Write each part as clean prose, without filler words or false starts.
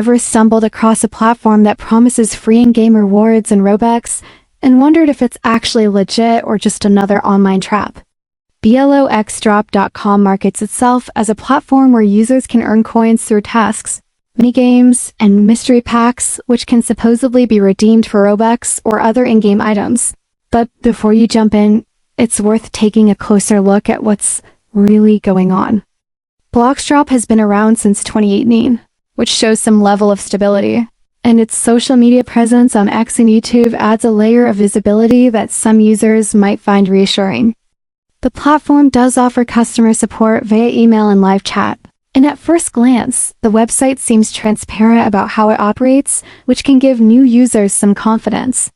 ever stumbled across a platform that promises free in-game rewards and Robux and wondered if it's actually legit or just another online trap? bloxdrop.com markets itself as a platform where users can earn coins through tasks, minigames, and mystery packs, which can supposedly be redeemed for Robux or other in-game items. But before you jump in, it's worth taking a closer look at what's really going on. Bloxdrop has been around since 2018, which shows some level of stability, and its social media presence on X and YouTube adds a layer of visibility that some users might find reassuring. The platform does offer customer support via email and live chat, and at first glance, the website seems transparent about how it operates, which can give new users some confidence.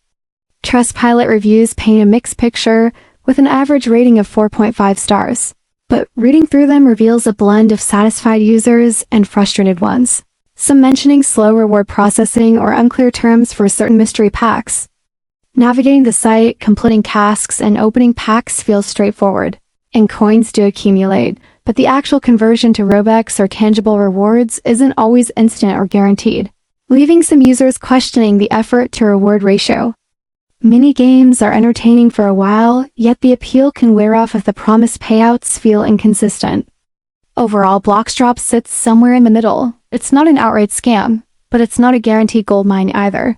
Trustpilot reviews paint a mixed picture, with an average rating of 4.5 stars. But reading through them reveals a blend of satisfied users and frustrated ones, some mentioning slow reward processing or unclear terms for certain mystery packs. Navigating the site, completing tasks, and opening packs feels straightforward, and coins do accumulate, but the actual conversion to Robux or tangible rewards isn't always instant or guaranteed, leaving some users questioning the effort to reward ratio. Mini-games are entertaining for a while, yet the appeal can wear off if the promised payouts feel inconsistent. Overall, Bloxdrop sits somewhere in the middle. It's not an outright scam, but it's not a guaranteed goldmine either.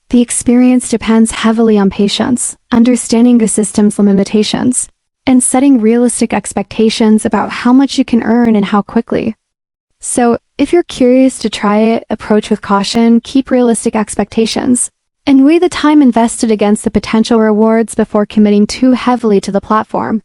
The experience depends heavily on patience, understanding the system's limitations, and setting realistic expectations about how much you can earn and how quickly. So, if you're curious to try it, approach with caution, keep realistic expectations, and weigh the time invested against the potential rewards before committing too heavily to the platform.